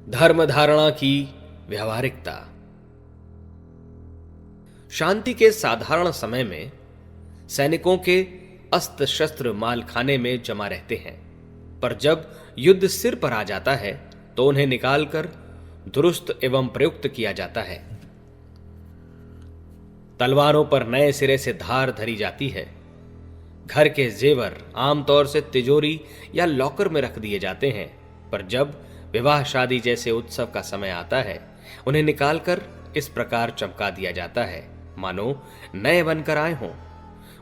धर्म धारणा की व्यवहारिकता। शांति के साधारण समय में सैनिकों के अस्त्र शस्त्र मालखाने में जमा रहते हैं, पर जब युद्ध सिर पर आ जाता है तो उन्हें निकालकर दुरुस्त एवं प्रयुक्त किया जाता है। तलवारों पर नए सिरे से धार धरी जाती है। घर के जेवर आमतौर से तिजोरी या लॉकर में रख दिए जाते हैं, पर जब विवाह शादी जैसे उत्सव का समय आता है उन्हें निकालकर इस प्रकार चमका दिया जाता है मानो नए बनकर आए हों।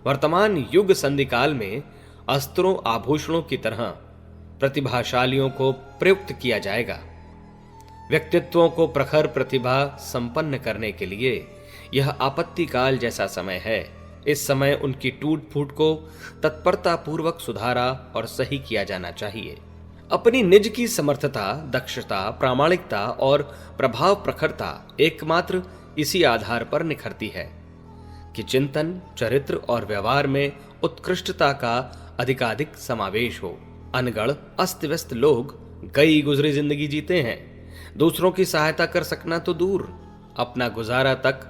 वर्तमान युग संधिकाल में अस्त्रों आभूषणों की तरह प्रतिभाशालियों को प्रयुक्त किया जाएगा। व्यक्तित्वों को प्रखर प्रतिभा संपन्न करने के लिए यह आपत्ति काल जैसा समय है। इस समय उनकी टूट फूट को तत्परता पूर्वक सुधारा और सही किया जाना चाहिए। अपनी निज की समर्थता, दक्षता, प्रामाणिकता और प्रभाव प्रखरता एकमात्र इसी आधार पर निखरती है कि चिंतन, चरित्र और व्यवहार में उत्कृष्टता का अधिकाधिक समावेश हो। अनगढ़ अस्त व्यस्त लोग गई गुजरी जिंदगी जीते हैं। दूसरों की सहायता कर सकना तो दूर, अपना गुजारा तक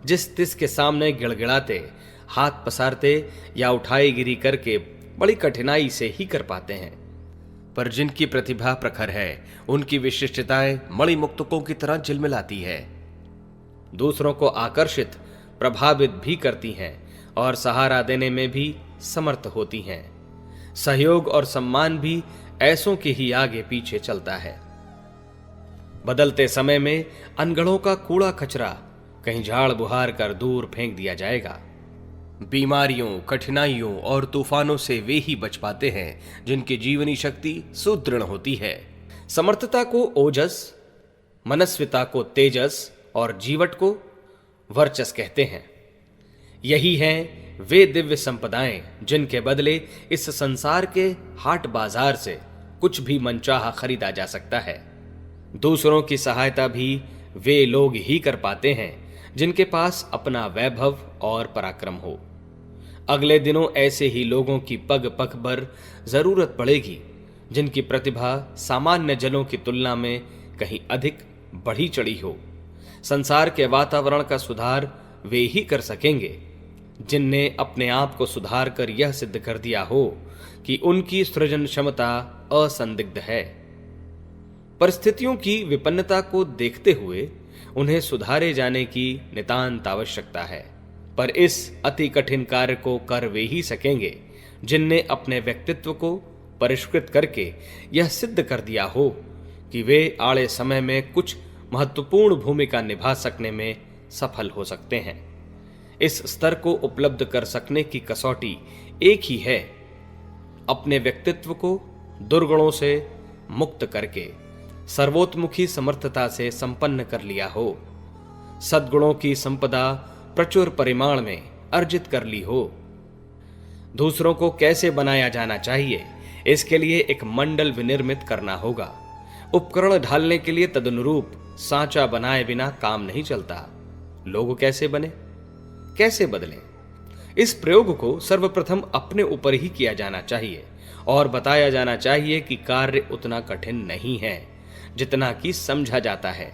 जिस तिस के सामने गिड़गिड़ाते, हाथ पसारते या उठाईगिरी करके बड़ी कठिनाई से ही कर पाते हैं। पर जिनकी प्रतिभा प्रखर है उनकी विशिष्टताएं मणिमुक्तकों की तरह झिलमिलाती है, दूसरों को आकर्षित, प्रभावित भी करती हैं और सहारा देने में भी समर्थ होती हैं। सहयोग और सम्मान भी ऐसों के ही आगे पीछे चलता है। बदलते समय में अनगढ़ों का कूड़ा कचरा कहीं झाड़ बुहार कर दूर फेंक दिया जाएगा। बीमारियों, कठिनाइयों और तूफानों से वे ही बच पाते हैं जिनकी जीवनी शक्ति सुदृढ़ होती है। समर्थता को ओजस, मनस्विता को तेजस और जीवट को वर्चस कहते हैं। यही हैं वे दिव्य संपदाएं जिनके बदले इस संसार के हाट बाजार से कुछ भी मनचाहा खरीदा जा सकता है। दूसरों की सहायता भी वे लोग ही कर पाते हैं जिनके पास अपना वैभव और पराक्रम हो। अगले दिनों ऐसे ही लोगों की पग पग भर जरूरत पड़ेगी जिनकी प्रतिभा सामान्य जनों की तुलना में कहीं अधिक बढ़ी चढ़ी हो। संसार के वातावरण का सुधार वे ही कर सकेंगे जिनने अपने आप को सुधार कर यह सिद्ध कर दिया हो कि उनकी सृजन क्षमता असंदिग्ध है। परिस्थितियों की विपन्नता को देखते हुए उन्हें सुधारे जाने की नितांत आवश्यकता है, पर इस अति कठिन कार्य को कर वे ही सकेंगे जिनने अपने व्यक्तित्व को परिष्कृत करके यह सिद्ध कर दिया हो कि वे आड़े समय में कुछ महत्वपूर्ण भूमिका निभा सकने में सफल हो सकते हैं। इस स्तर को उपलब्ध कर सकने की कसौटी एक ही है, अपने व्यक्तित्व को दुर्गुणों से मुक्त करके सर्वोत्मुखी समर्थता से संपन्न कर लिया हो, सद्गुणों की संपदा प्रचुर परिमाण में अर्जित कर ली हो। दूसरों को कैसे बनाया जाना चाहिए इसके लिए एक मंडल विनिर्मित करना होगा। उपकरण ढालने के लिए तदनुरूप सांचा बनाए बिना काम नहीं चलता। लोग कैसे बने, कैसे बदलें, इस प्रयोग को सर्वप्रथम अपने ऊपर ही किया जाना चाहिए और बताया जाना चाहिए कि कार्य उतना कठिन नहीं है जितना कि समझा जाता है।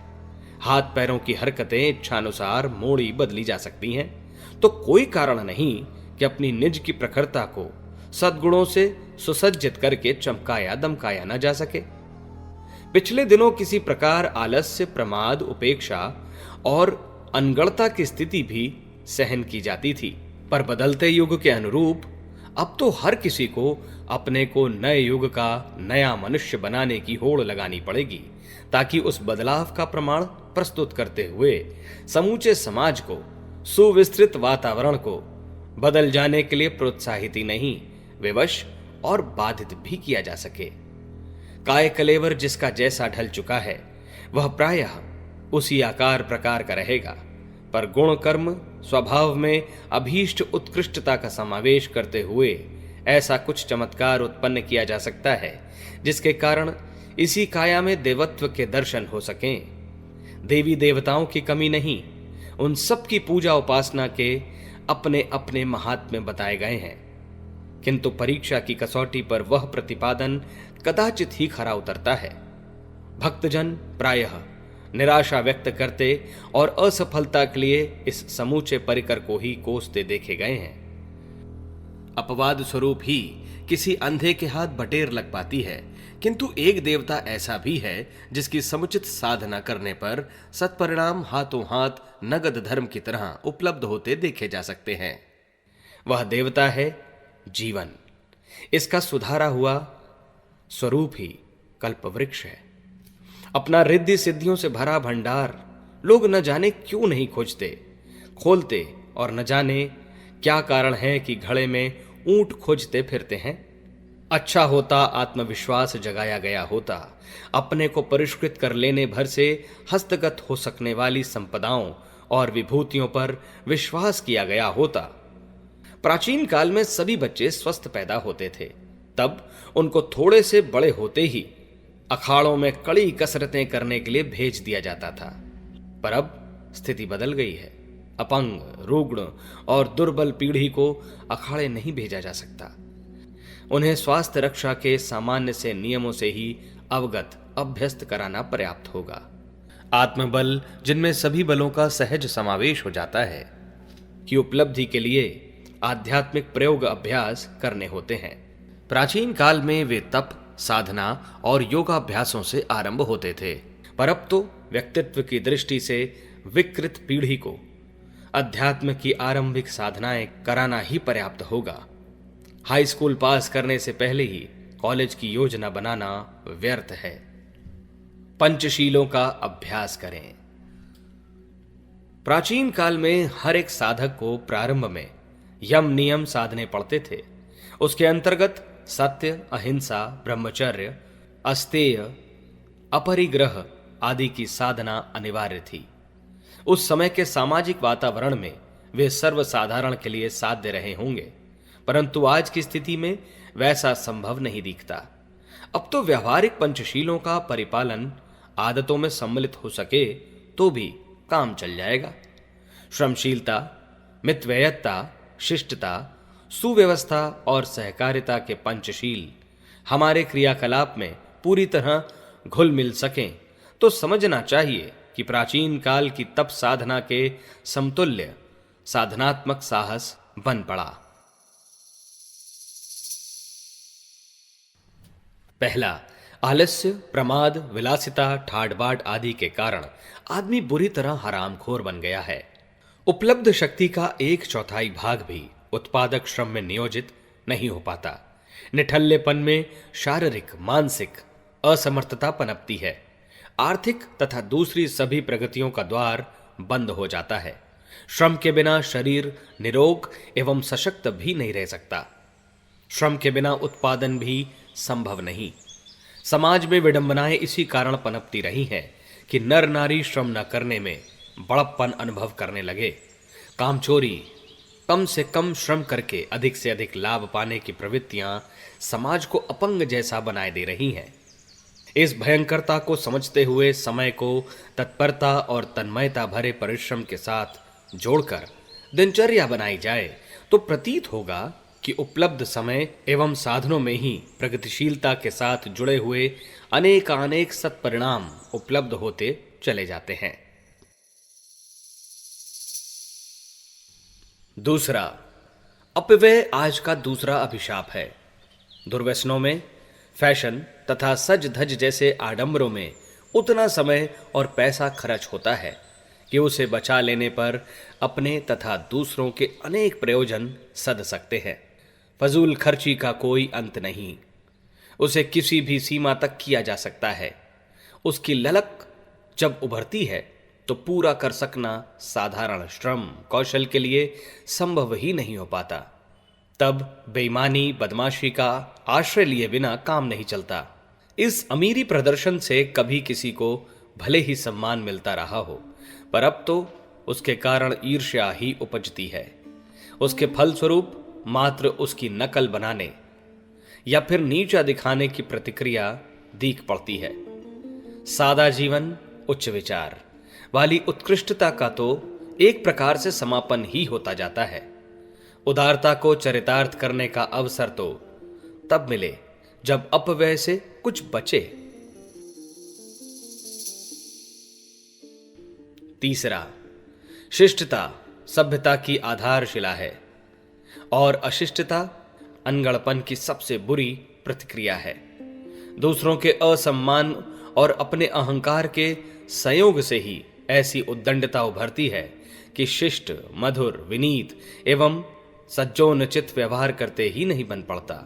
हाथ पैरों की हरकतें इच्छानुसार मोड़ी बदली जा सकती हैं, तो कोई कारण नहीं कि अपनी निज की प्रखरता को सद्गुणों से सुसज्जित करके चमकाया दमकाया न जा सके। पिछले दिनों किसी प्रकार आलस्य, प्रमाद, उपेक्षा और अनगढ़ता की स्थिति भी सहन की जाती थी, पर बदलते युग के अनुरूप अब तो हर किसी को अपने को नए युग का नया मनुष्य बनाने की होड़ लगानी पड़ेगी, ताकि उस बदलाव का प्रमाण प्रस्तुत करते हुए समूचे समाज को, सुविस्तृत वातावरण को बदल जाने के लिए प्रोत्साहित ही नहीं, विवश और बाधित भी किया जा सके। काय कलेवर जिसका जैसा ढल चुका है वह प्रायः उसी आकार प्रकार का रहेगा, पर गुण कर्म स्वभाव में अभीष्ट उत्कृष्टता का समावेश करते हुए ऐसा कुछ चमत्कार उत्पन्न किया जा सकता है जिसके कारण इसी काया में देवत्व के दर्शन हो सकें। देवी देवताओं की कमी नहीं, उन सब की पूजा उपासना के अपने अपने महात्म्य बताए गए हैं, किंतु परीक्षा की कसौटी पर वह प्रतिपादन कदाचित ही खरा उतरता है। भक्तजन प्रायः निराशा व्यक्त करते और असफलता के लिए इस समूचे परिकर को ही कोसते देखे गए हैं। अपवाद स्वरूप ही किसी अंधे के हाथ बटेर लग पाती है, किंतु एक देवता ऐसा भी है जिसकी समुचित साधना करने पर सत्परिणाम हाथों हाथ नगद धर्म की तरह उपलब्ध होते देखे जा सकते हैं। वह देवता है जीवन। इसका सुधारा हुआ स्वरूप ही कल्पवृक्ष है। अपना रिद्धि सिद्धियों से भरा भंडार लोग न जाने क्यों नहीं खोलते और न जाने क्या कारण है कि घड़े में ऊंट खोजते फिरते हैं। अच्छा होता आत्मविश्वास जगाया गया होता, अपने को परिष्कृत कर लेने भर से हस्तगत हो सकने वाली संपदाओं और विभूतियों पर विश्वास किया गया होता। प्राचीन काल में सभी बच्चे स्वस्थ पैदा होते थे, तब उनको थोड़े से बड़े होते ही अखाड़ों में कड़ी कसरतें करने के लिए भेज दिया जाता था। पर अब स्थिति बदल गई है। अपंग, रुग्ण और दुर्बल पीढ़ी को अखाड़े नहीं भेजा जा सकता। उन्हें स्वास्थ्य रक्षा के सामान्य से नियमों से ही अवगत अभ्यस्त कराना पर्याप्त होगा। आत्मबल, जिनमें सभी बलों का सहज समावेश हो जाता है, की उपलब्धि के लिए आध्यात्मिक प्रयोग अभ्यास करने होते हैं। प्राचीन काल में वे तप, साधना और योगाभ्यासों से आरंभ होते थे, पर अब तो व्यक्तित्व की दृष्टि से विकृत पीढ़ी को अध्यात्म की आरंभिक साधनाएं कराना ही पर्याप्त होगा। हाई स्कूल पास करने से पहले ही कॉलेज की योजना बनाना व्यर्थ है। पंचशीलों का अभ्यास करें। प्राचीन काल में हर एक साधक को प्रारंभ में यम नियम साधने पड़ते थे। उसके अंतर्गत सत्य, अहिंसा, ब्रह्मचर्य, अस्तेय, अपरिग्रह आदि की साधना अनिवार्य थी। उस समय के सामाजिक वातावरण में वे सर्वसाधारण के लिए साध्य रहे होंगे, परंतु आज की स्थिति में वैसा संभव नहीं दिखता। अब तो व्यवहारिक पंचशीलों का परिपालन आदतों में सम्मिलित हो सके तो भी काम चल जाएगा। श्रमशीलता, मितव्ययता, शिष्टता, सुव्यवस्था और सहकारिता के पंचशील हमारे क्रियाकलाप में पूरी तरह घुल मिल सकें तो समझना चाहिए कि प्राचीन काल की तप साधना के समतुल्य साधनात्मक साहस बन पड़ा। पहला, आलस्य, प्रमाद, विलासिता, ठाट-बाट आदि के कारण आदमी बुरी तरह हरामखोर बन गया है। उपलब्ध शक्ति का 1/4 भाग भी उत्पादक श्रम में नियोजित नहीं हो पाता। निठल्लेपन में शारीरिक, मानसिक असमर्थता पनपती है। आर्थिक तथा दूसरी सभी प्रगतियों का द्वार बंद हो जाता है। श्रम के बिना शरीर निरोग एवं सशक्त भी नहीं रह सकता। श्रम के बिना उत्पादन भी संभव नहीं। समाज में विडंबनाएं इसी कारण पनपती रही हैं कि नर नारी श्रम न करने में बड़प्पन अनुभव करने लगे। कामचोरी, कम से कम श्रम करके अधिक से अधिक लाभ पाने की प्रवृत्तियां समाज को अपंग जैसा बनाए दे रही हैं। इस भयंकरता को समझते हुए समय को तत्परता और तन्मयता भरे परिश्रम के साथ जोड़कर दिनचर्या बनाई जाए तो प्रतीत होगा कि उपलब्ध समय एवं साधनों में ही प्रगतिशीलता के साथ जुड़े हुए अनेक सत्परिणाम उपलब्ध होते चले जाते हैं। दूसरा, अपव्यय आज का दूसरा अभिशाप है। दुर्व्यसनों में, फैशन तथा सज धज जैसे आडंबरों में उतना समय और पैसा खर्च होता है कि उसे बचा लेने पर अपने तथा दूसरों के अनेक प्रयोजन सध सकते हैं। फजूल खर्ची का कोई अंत नहीं। उसे किसी भी सीमा तक किया जा सकता है। उसकी ललक जब उभरती है तो पूरा कर सकना साधारण श्रम कौशल के लिए संभव ही नहीं हो पाता। तब बेईमानी, बदमाशी का आश्रय लिए बिना काम नहीं चलता। इस अमीरी प्रदर्शन से कभी किसी को भले ही सम्मान मिलता रहा हो, पर अब तो उसके कारण ईर्ष्या ही उपजती है। उसके फलस्वरूप मात्र उसकी नकल बनाने या फिर नीचा दिखाने की प्रतिक्रिया दीख पड़ती है। सादा जीवन, उच्च विचार वाली उत्कृष्टता का तो एक प्रकार से समापन ही होता जाता है। उदारता को चरितार्थ करने का अवसर तो तब मिले जब अपव्यय से कुछ बचे। तीसरा, शिष्टता सभ्यता की आधारशिला है और अशिष्टता अनगढ़पन की सबसे बुरी प्रतिक्रिया है। दूसरों के असम्मान और अपने अहंकार के संयोग से ही ऐसी उद्दंडता उभरती है कि शिष्ट, मधुर, विनीत एवं सज्जोनचित व्यवहार करते ही नहीं बन पड़ता।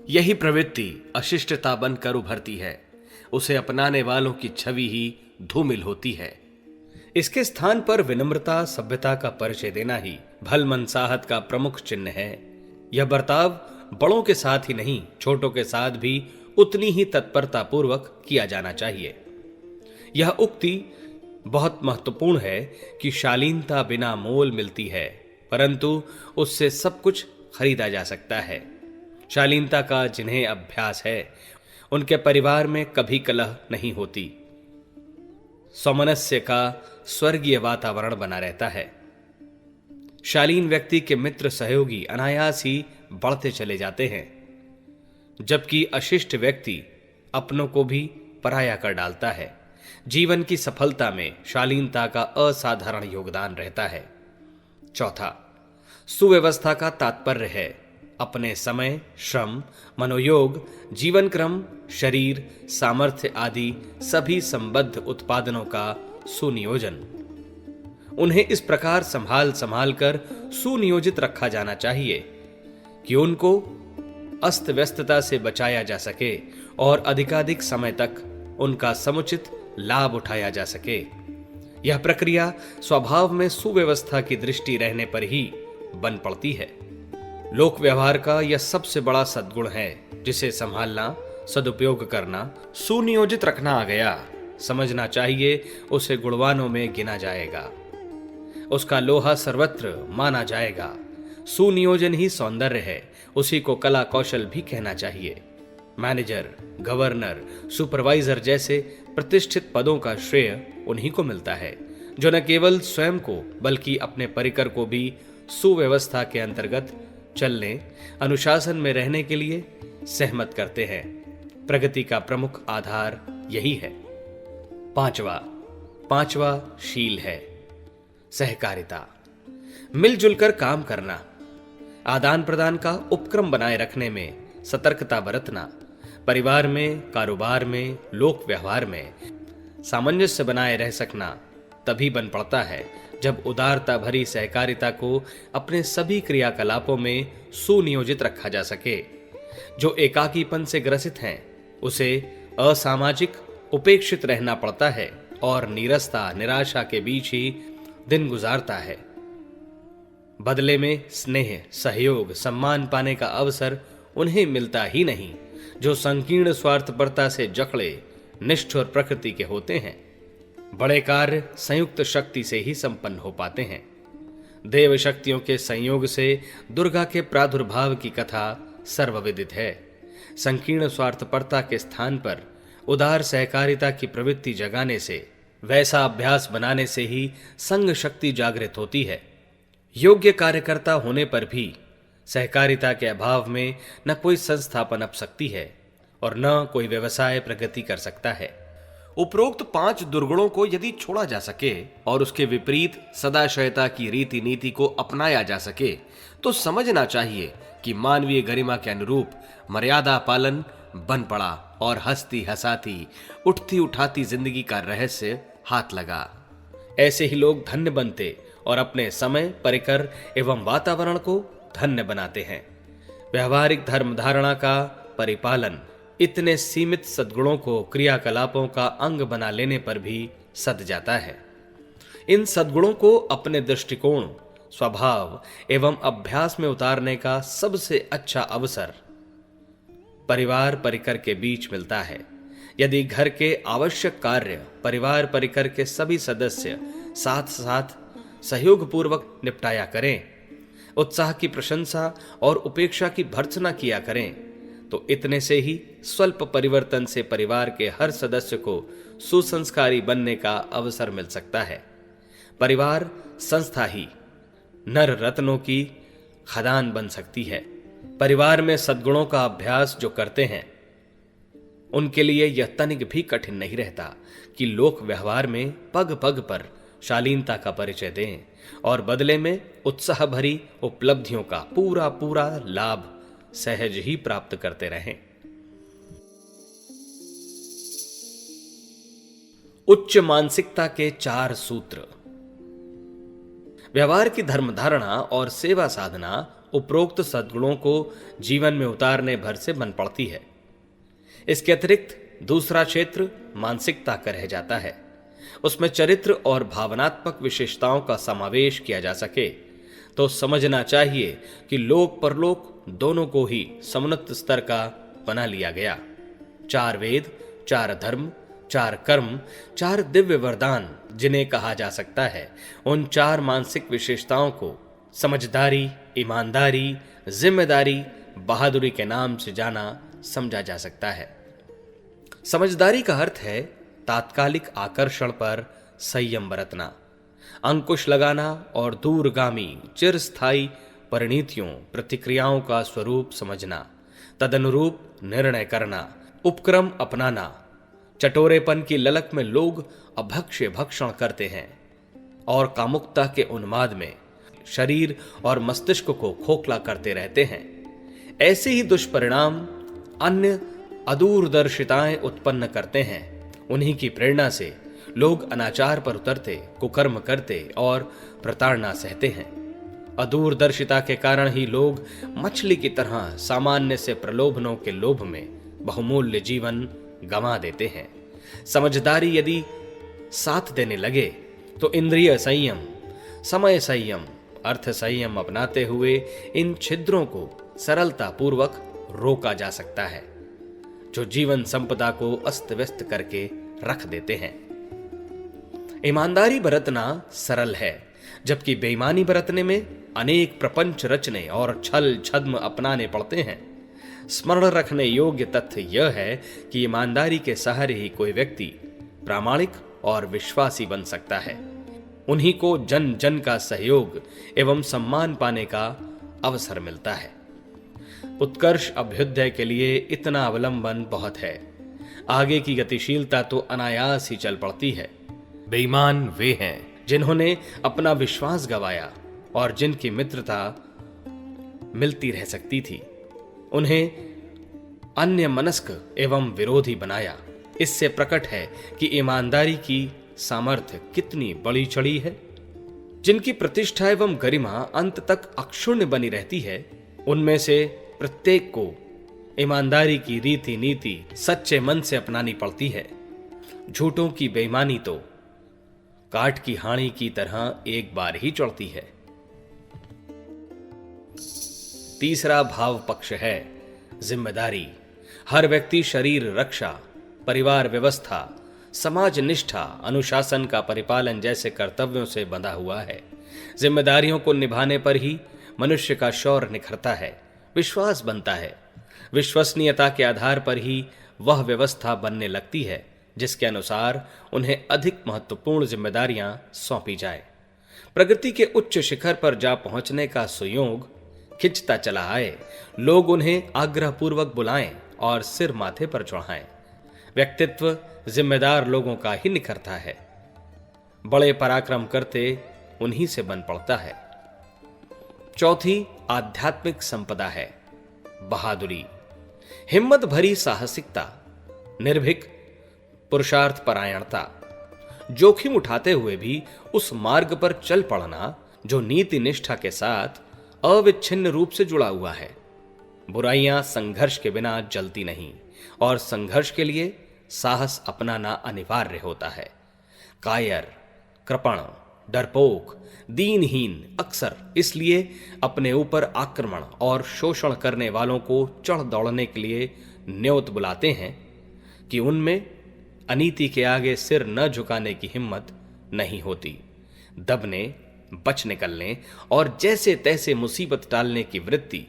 यही प्रवृत्ति अशिष्टता बनकर उभरती है, उसे अपनाने वालों की छवि ही धूमिल होती है। इसके स्थान पर विनम्रता, सभ्यता का परिचय देना ही भलमनसाहत का प्रमुख चिन्ह है। यह बर्ताव बड़ों के साथ ही नहीं, छोटों के साथ भी उतनी ही तत्परता पूर्वक किया जाना चाहिए। यह उक्ति बहुत महत्वपूर्ण है कि शालीनता बिना मोल मिलती है, परंतु उससे सब कुछ खरीदा जा सकता है। शालीनता का जिन्हें अभ्यास है, उनके परिवार में कभी कलह नहीं होती। सौमनस्य का स्वर्गीय वातावरण बना रहता है। शालीन व्यक्ति के मित्र, सहयोगी अनायास ही बढ़ते चले जाते हैं, जबकि अशिष्ट व्यक्ति अपनों को भी पराया कर डालता है। जीवन की सफलता में शालीनता का असाधारण योगदान रहता है। चौथा, सुव्यवस्था का तात्पर्य है अपने समय, श्रम, मनोयोग, जीवन क्रम, शरीर, सामर्थ्य आदि सभी संबद्ध उत्पादनों का सुनियोजन। उन्हें इस प्रकार संभाल कर सुनियोजित रखा जाना चाहिए कि उनको अस्त व्यस्तता से बचाया जा सके और अधिकाधिक समय तक उनका समुचित लाभ उठाया जा सके। यह प्रक्रिया स्वभाव में सुव्यवस्था की दृष्टि रहने पर ही बन पड़ती है। लोक व्यवहार का यह सबसे बड़ा सद्गुण है, जिसे संभालना, सदुपयोग करना, सुनियोजित रखना आ गया। समझना चाहिए उसे गुणवानों में गिना जाएगा, उसका लोहा सर्वत्र माना जाएगा। सुनियोजन ही सौंदर्य है, उसी को कला कौशल भी कहना चाहिए। मैनेजर, गवर्नर, सुपरवाइजर जैसे प्रतिष्ठित पदों का श्रेय उन्हीं को मिलता है, जो न केवल स्वयं को बल्कि अपने परिकर को भी सुव्यवस्था के अंतर्गत चलने, अनुशासन में रहने के लिए सहमत करते हैं। प्रगति का प्रमुख आधार यही है। पांचवा शील है सहकारिता। मिलजुल कर काम करना, आदान प्रदान का उपक्रम बनाए रखने में सतर्कता बरतना, परिवार में, कारोबार में, लोक व्यवहार में सामंजस्य बनाए रह सकना तभी बन पड़ता है जब उदारता भरी सहकारिता को अपने सभी क्रियाकलापों में सुनियोजित रखा जा सके। जो एकाकीपन से ग्रसित हैं, उसे असामाजिक, उपेक्षित रहना पड़ता है और नीरसता, निराशा के बीच ही दिन गुजारता है। बदले में स्नेह, सहयोग, सम्मान पाने का अवसर उन्हें मिलता ही नहीं जो संकीर्ण स्वार्थपरता से जकड़े निष्ठुर प्रकृति के होते हैं। बड़े कार्य संयुक्त शक्ति से ही संपन्न हो पाते हैं। देव शक्तियों के संयोग से दुर्गा के प्रादुर्भाव की कथा सर्वविदित है। संकीर्ण स्वार्थपरता के स्थान पर उदार सहकारिता की प्रवृत्ति जगाने से, वैसा अभ्यास बनाने से ही संघ शक्ति जागृत होती है। योग्य कार्यकर्ता होने पर भी सहकारिता के अभाव में न कोई संस्था पनप सकती है और न कोई व्यवसाय प्रगति कर सकता है। उपरोक्त 5 दुर्गुणों को यदि छोड़ा जा सके और उसके विपरीत सदाशयता की रीति नीति को अपनाया जा सके तो समझना चाहिए कि मानवीय गरिमा के अनुरूप मर्यादा पालन बन पड़ा और हंसती हंसाती, उठती उठाती जिंदगी का रहस्य हाथ लगा। ऐसे ही लोग धन्य बनते और अपने समय, परिकर एवं वातावरण को धन्य बनाते हैं। व्यवहारिक धर्म धारणा का परिपालन इतने सीमित सद्गुणों को क्रियाकलापों का अंग बना लेने पर भी सध जाता है। इन सद्गुणों को अपने दृष्टिकोण, स्वभाव एवं अभ्यास में उतारने का सबसे अच्छा अवसर परिवार परिकर के बीच मिलता है। यदि घर के आवश्यक कार्य परिवार परिकर के सभी सदस्य साथ साथ सहयोग पूर्वक निपटाया करें, उत्साह की प्रशंसा और उपेक्षा की भर्त्सना किया करें, तो इतने से ही स्वल्प परिवर्तन से परिवार के हर सदस्य को सुसंस्कारी बनने का अवसर मिल सकता है। परिवार संस्था ही नर रत्नों की खदान बन सकती है। परिवार में सद्गुणों का अभ्यास जो करते हैं, उनके लिए यह तनिक भी कठिन नहीं रहता कि लोक व्यवहार में पग पग पर शालीनता का परिचय दें और बदले में उत्साह भरी उपलब्धियों का पूरा पूरा लाभ सहज ही प्राप्त करते रहें। उच्च मानसिकता के 4 सूत्र। व्यवहार की धर्म धारणा और सेवा साधना उपरोक्त सद्गुणों को जीवन में उतारने भर से बन पड़ती है। इसके अतिरिक्त दूसरा क्षेत्र मानसिकता का रह जाता है। उसमें चरित्र और भावनात्मक विशेषताओं का समावेश किया जा सके तो समझना चाहिए कि लोक परलोक दोनों को ही समुन्नत स्तर का बना लिया गया। 4 वेद, 4 धर्म, 4 कर्म, 4 दिव्य वरदान जिन्हें कहा जा सकता है, उन 4 मानसिक विशेषताओं को समझदारी, ईमानदारी, जिम्मेदारी, बहादुरी के नाम से जाना समझा जा सकता है। समझदारी का अर्थ है तात्कालिक आकर्षण पर संयम बरतना, अंकुश लगाना और दूरगामी चिरस्थायी परिणतियों प्रतिक्रियाओं का स्वरूप समझना, तदनुरूप निर्णय करना, उपक्रम अपनाना। चटोरेपन की ललक में लोग अभक्ष्य भक्षण करते हैं और कामुकता के उन्माद में शरीर और मस्तिष्क को खोखला करते रहते हैं। ऐसे ही दुष्परिणाम अन्य अदूरदर्शिताएं उत्पन्न करते हैं। उन्हीं की प्रेरणा से लोग अनाचार पर उतरते, कुकर्म करते और प्रताड़ना सहते हैं। अदूरदर्शिता के कारण ही लोग मछली की तरह सामान्य से प्रलोभनों के लोभ में बहुमूल्य जीवन गंवा देते हैं। समझदारी यदि साथ देने लगे तो इंद्रिय संयम, समय संयम, अर्थ संयम अपनाते हुए इन छिद्रों को सरलता पूर्वक रोका जा सकता है जो जीवन संपदा को अस्त व्यस्त करके रख देते हैं। ईमानदारी बरतना सरल है, जबकि बेईमानी बरतने में अनेक प्रपंच रचने और छल छद्म अपनाने पड़ते हैं। स्मरण रखने योग्य तथ्य यह है कि ईमानदारी के सहारे ही कोई व्यक्ति प्रामाणिक और विश्वासी बन सकता है। उन्हीं को जन जन का सहयोग एवं सम्मान पाने का अवसर मिलता है। उत्कर्ष अभ्युदय के लिए इतना अवलंबन बहुत है। आगे की गतिशीलता तो अनायास ही चल पड़ती है। बेईमान वे हैं जिन्होंने अपना विश्वास गंवाया और जिनकी मित्रता मिलती रह सकती थी, उन्हें अन्य मनस्क एवं विरोधी बनाया। इससे प्रकट है कि ईमानदारी की सामर्थ्य कितनी बड़ी चढ़ी है। जिनकी प्रतिष्ठा एवं गरिमा अंत तक अक्षुण्ण बनी रहती है, उनमें से प्रत्येक को ईमानदारी की रीति नीति सच्चे मन से अपनानी पड़ती है। झूठों की बेईमानी तो काट की हानि की तरह एक बार ही चढ़ती है। तीसरा भाव पक्ष है जिम्मेदारी। हर व्यक्ति शरीर रक्षा, परिवार व्यवस्था, समाज निष्ठा, अनुशासन का परिपालन जैसे कर्तव्यों से बंधा हुआ है। जिम्मेदारियों को निभाने पर ही मनुष्य का शौर्य निखरता है, विश्वास बनता है। विश्वसनीयता के आधार पर ही वह व्यवस्था बनने लगती है जिसके अनुसार उन्हें अधिक महत्वपूर्ण जिम्मेदारियां सौंपी जाए। प्रगति के उच्च शिखर पर जा पहुंचने का सुयोग खिंचता चला आए, लोग उन्हें आग्रहपूर्वक बुलाएं और सिर माथे पर चढ़ाएं। व्यक्तित्व जिम्मेदार लोगों का ही निखरता है। बड़े पराक्रम करते उन्हीं से बन पड़ता है। चौथी आध्यात्मिक संपदा है बहादुरी। हिम्मत भरी साहसिकता, निर्भीक पुरुषार्थ परायणता, जोखिम उठाते हुए भी उस मार्ग पर चल पड़ना जो नीति निष्ठा के साथ अविच्छिन्न रूप से जुड़ा हुआ है। बुराइयां संघर्ष के बिना जलती नहीं और संघर्ष के लिए साहस अपनाना अनिवार्य होता है। कायर, कृपण, डरपोक, दीनहीन अक्सर इसलिए अपने ऊपर आक्रमण और शोषण करने वालों को चढ़ दौड़ने के लिए न्योत बुलाते हैं कि उनमें अनीति के आगे सिर न झुकाने की हिम्मत नहीं होती। दबने, बच निकलने और जैसे तैसे मुसीबत टालने की वृत्ति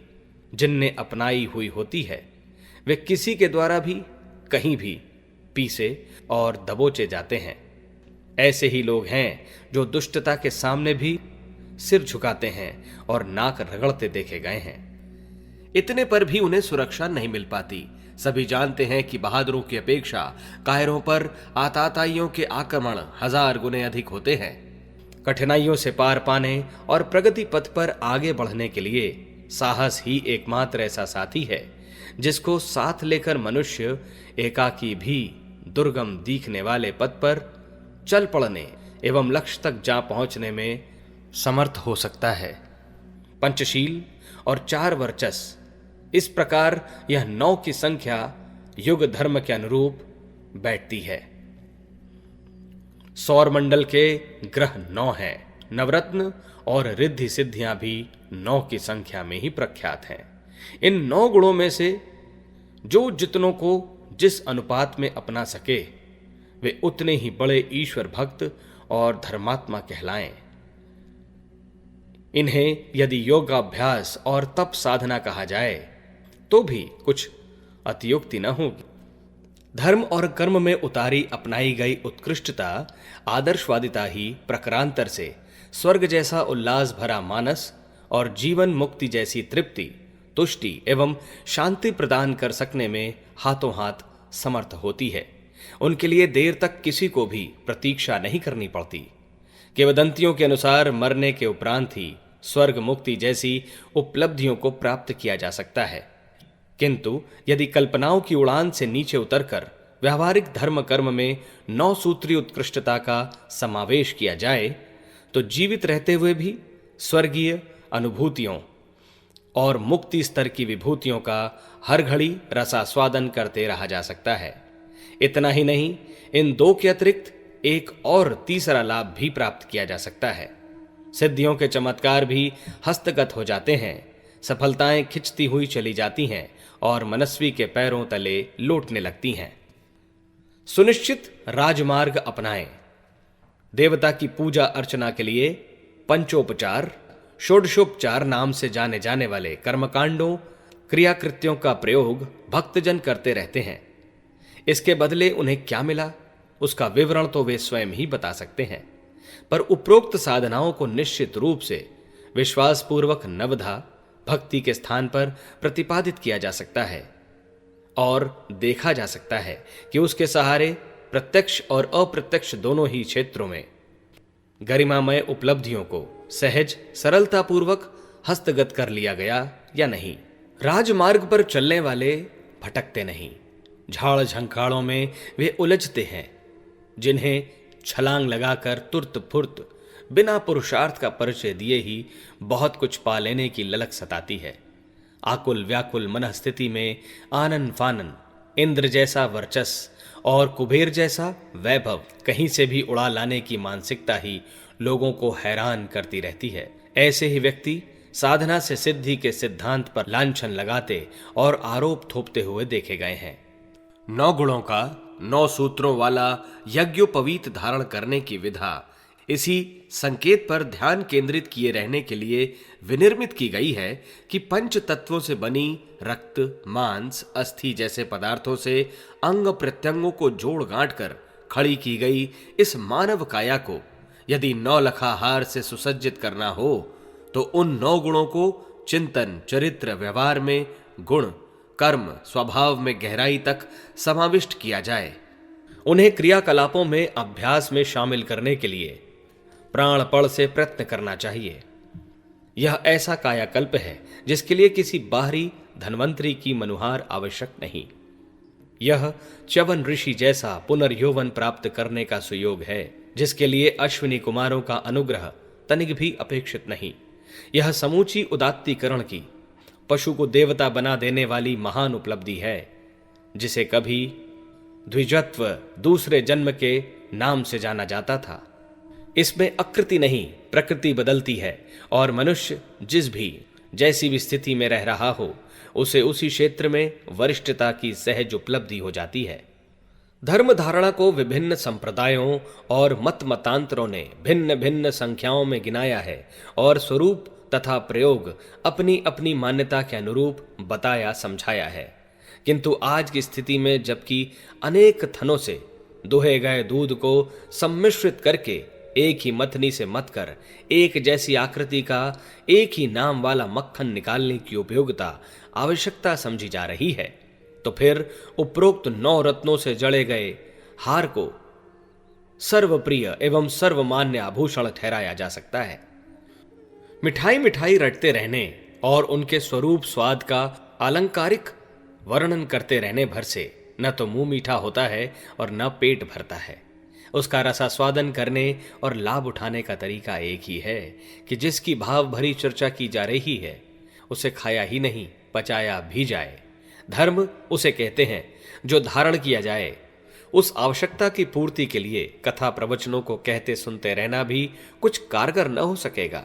जिनने अपनाई हुई होती है, वे किसी के द्वारा भी कहीं भी पीसे और दबोचे जाते हैं। ऐसे ही लोग हैं जो दुष्टता के सामने भी सिर झुकाते हैं और नाक रगड़ते देखे गए हैं। इतने पर भी उन्हें सुरक्षा नहीं मिल पाती। सभी जानते हैं कि बहादुरों की अपेक्षा कायरों पर आताताइयों के आक्रमण 1000 गुने अधिक होते हैं। कठिनाइयों से पार पाने और प्रगति पथ पर आगे बढ़ने के लिए साहस ही एकमात्र ऐसा साथी है जिसको साथ लेकर मनुष्य एकाकी भी दुर्गम दिखने वाले पथ पर चल पड़ने एवं लक्ष्य तक जा पहुंचने में समर्थ हो सकता है। पंचशील और 4 वर्चस, इस प्रकार यह 9 की संख्या युग धर्म के अनुरूप बैठती है। सौर मंडल के ग्रह 9 हैं। नवरत्न और रिद्धि सिद्धियां भी 9 की संख्या में ही प्रख्यात हैं। इन 9 गुणों में से जो जितनों को जिस अनुपात में अपना सके वे उतने ही बड़े ईश्वर भक्त और धर्मात्मा कहलाएं। इन्हें यदि योगाभ्यास और तप साधना कहा जाए तो भी कुछ अतियुक्ति न होगी। धर्म और कर्म में उतारी अपनाई गई उत्कृष्टता, आदर्शवादिता ही प्रकारांतर से स्वर्ग जैसा उल्लास भरा मानस और जीवन मुक्ति जैसी तृप्ति, तुष्टि एवं शांति प्रदान कर सकने में हाथों हाथ समर्थ होती है। उनके लिए देर तक किसी को भी प्रतीक्षा नहीं करनी पड़ती। किंवदंतियों के अनुसार मरने के उपरांत ही स्वर्ग मुक्ति जैसी उपलब्धियों को प्राप्त किया जा सकता है। किंतु यदि कल्पनाओं की उड़ान से नीचे उतरकर व्यावहारिक धर्म कर्म में 9 सूत्री उत्कृष्टता का समावेश किया जाए तो जीवित रहते हुए भी स्वर्गीय अनुभूतियों और मुक्ति स्तर की विभूतियों का हर घड़ी रसास्वादन करते रहा जा सकता है। इतना ही नहीं, इन 2 के अतिरिक्त एक और तीसरा लाभ भी प्राप्त किया जा सकता है। सिद्धियों के चमत्कार भी हस्तगत हो जाते हैं, सफलताएं खिंचती हुई चली जाती हैं और मनस्वी के पैरों तले लौटने लगती हैं। सुनिश्चित राजमार्ग अपनाएं। देवता की पूजा अर्चना के लिए पंचोपचार, षोडशोपचार नाम से जाने जाने वाले कर्मकांडों, क्रियाकृत्यों का प्रयोग भक्तजन करते रहते हैं। इसके बदले उन्हें क्या मिला उसका विवरण तो वे स्वयं ही बता सकते हैं, पर उपरोक्त साधनाओं को निश्चित रूप से विश्वासपूर्वक नवधा भक्ति के स्थान पर प्रतिपादित किया जा सकता है और देखा जा सकता है कि उसके सहारे प्रत्यक्ष और अप्रत्यक्ष दोनों ही क्षेत्रों में गरिमामय उपलब्धियों को सहज सरलतापूर्वक हस्तगत कर लिया गया या नहीं। राजमार्ग पर चलने वाले भटकते नहीं, झाड़ झंकाड़ों में वे उलझते हैं, जिन्हें छलांग लगाकर तुर्त फुर्त बिना पुरुषार्थ का परिचय दिए ही बहुत कुछ पा लेने की ललक सताती है। आकुल व्याकुल मनस्थिति में आनन फानन, इंद्र जैसा वर्चस और कुबेर जैसा वैभव कहीं से भी उड़ा लाने की मानसिकता ही लोगों को हैरान करती रहती है। ऐसे ही व्यक्ति साधना से सिद्धि के सिद्धांत पर लांछन लगाते और आरोप थोपते हुए देखे गए हैं। 9 गुणों का 9 सूत्रों वाला यज्ञोपवीत धारण करने की विधा इसी संकेत पर ध्यान केंद्रित किए रहने के लिए विनिर्मित की गई है कि पंच तत्वों से बनी रक्त, मांस, अस्थि जैसे पदार्थों से अंग प्रत्यंगों को जोड़ गांठ कर खड़ी की गई इस मानव काया को यदि 9 लखा हार से सुसज्जित करना हो तो उन 9 गुणों को चिंतन, चरित्र, व्यवहार में गुण, कर्म, स्वभाव में गहराई तक समाविष्ट किया जाए। उन्हें क्रियाकलापों में अभ्यास में शामिल करने के लिए प्राणपण से प्रयत्न करना चाहिए। यह ऐसा कायाकल्प है जिसके लिए किसी बाहरी धनवंतरी की मनुहार आवश्यक नहीं। यह च्यवन ऋषि जैसा पुनर्यौवन प्राप्त करने का सुयोग है जिसके लिए अश्विनी कुमारों का अनुग्रह तनिक भी अपेक्षित नहीं। यह समूची उदात्तीकरण की, पशु को देवता बना देने वाली महान उपलब्धि है जिसे कभी द्विजत्व, दूसरे जन्म के नाम से जाना जाता था। इसमें आकृति नहीं, प्रकृति बदलती है और मनुष्य जिस भी जैसी भी स्थिति में रह रहा हो उसे उसी क्षेत्र में वरिष्ठता की सहज उपलब्धि हो जाती है। धर्म धारणा को विभिन्न संप्रदायों और मत मतांतरों ने भिन्न भिन्न संख्याओं में गिनाया है और स्वरूप तथा प्रयोग अपनी अपनी मान्यता के अनुरूप बताया समझाया है। किंतु आज की स्थिति में जबकि अनेक थनों से दुहे गए दूध को सम्मिश्रित करके एक ही मथनी से मत कर एक जैसी आकृति का एक ही नाम वाला मक्खन निकालने की उपयोगिता आवश्यकता समझी जा रही है, तो फिर उपरोक्त 9 रत्नों से जड़े गए हार को सर्वप्रिय एवं सर्वमान्य आभूषण ठहराया जा सकता है। मिठाई मिठाई रटते रहने और उनके स्वरूप स्वाद का अलंकारिक वर्णन करते रहने भर से न तो मुंह मीठा होता है और न पेट भरता है। उसका रसास्वादन करने और लाभ उठाने का तरीका एक ही है कि जिसकी भाव भरी चर्चा की जा रही है उसे खाया ही नहीं पचाया भी जाए। धर्म उसे कहते हैं जो धारण किया जाए। उस आवश्यकता की पूर्ति के लिए कथा प्रवचनों को कहते सुनते रहना भी कुछ कारगर न हो सकेगा।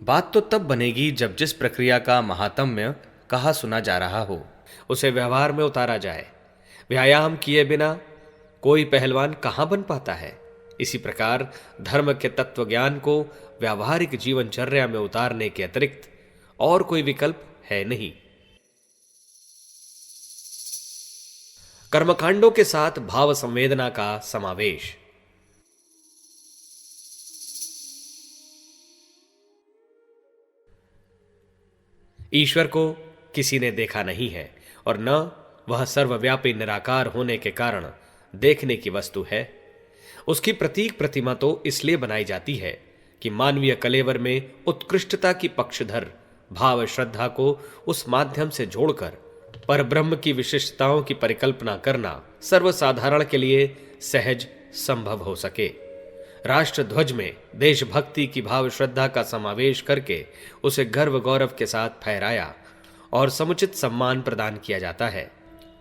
बात तो तब बनेगी जब जिस प्रक्रिया का महात्म्य कहा सुना जा रहा हो उसे व्यवहार में उतारा जाए। व्यायाम किए बिना कोई पहलवान कहां बन पाता है। इसी प्रकार धर्म के तत्व ज्ञान को व्यावहारिक जीवनचर्या में उतारने के अतिरिक्त और कोई विकल्प है नहीं। कर्मकांडों के साथ भाव संवेदना का समावेश। ईश्वर को किसी ने देखा नहीं है और न वह सर्वव्यापी निराकार होने के कारण देखने की वस्तु है। उसकी प्रतीक प्रतिमा तो इसलिए बनाई जाती है कि मानवीय कलेवर में उत्कृष्टता की पक्षधर भाव श्रद्धा को उस माध्यम से जोड़कर परब्रह्म की विशिष्टताओं की परिकल्पना करना सर्वसाधारण के लिए सहज संभव हो सके। राष्ट्र ध्वज में देशभक्ति की भाव श्रद्धा का समावेश करके उसे गर्व गौरव के साथ फहराया और समुचित सम्मान प्रदान किया जाता है।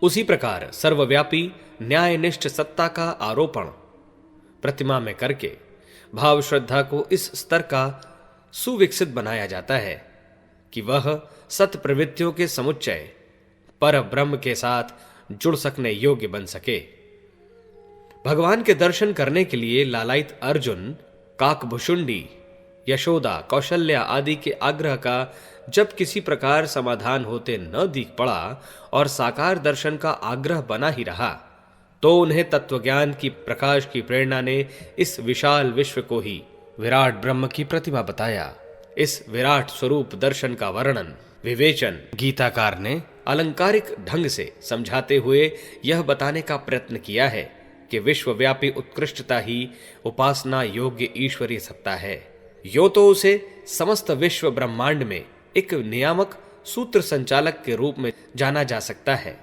उसी प्रकार सर्वव्यापी न्यायनिष्ठ सत्ता का आरोपण प्रतिमा में करके भाव श्रद्धा को इस स्तर का सुविकसित बनाया जाता है कि वह सत प्रवृत्तियों के समुच्चय पर ब्रह्म के साथ जुड़ सकने योग्य बन सके। भगवान के दर्शन करने के लिए लालायित अर्जुन काकभुशुंडी यशोदा कौशल्या आदि के आग्रह का जब किसी प्रकार समाधान होते न दिख पड़ा और साकार दर्शन का आग्रह बना ही रहा तो उन्हें तत्वज्ञान की प्रकाश की प्रेरणा ने इस विशाल विश्व को ही विराट ब्रह्म की प्रतिमा बताया। इस विराट स्वरूप दर्शन का वर्णन विवेचन गीताकार ने अलंकारिक ढंग से समझाते हुए यह बताने का प्रयत्न किया है कि विश्वव्यापी उत्कृष्टता ही उपासना योग्य ईश्वरीय सत्ता है। यो तो उसे समस्त विश्व ब्रह्मांड में एक नियामक सूत्र संचालक के रूप में जाना जा सकता है।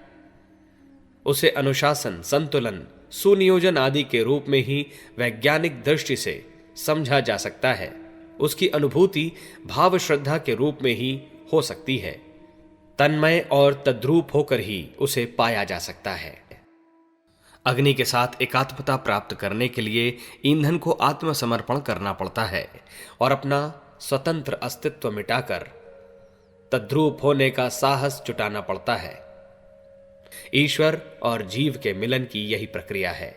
उसे अनुशासन संतुलन सुनियोजन आदि के रूप में ही वैज्ञानिक दृष्टि से समझा जा सकता है। उसकी अनुभूति भाव श्रद्धा के रूप में ही हो सकती है। तन्मय और तद्रूप होकर ही उसे पाया जा सकता है। अग्नि के साथ एकात्मता प्राप्त करने के लिए ईंधन को आत्मसमर्पण करना पड़ता है और अपना स्वतंत्र अस्तित्व मिटाकर तद्रूप होने का साहस जुटाना पड़ता है। ईश्वर और जीव के मिलन की यही प्रक्रिया है।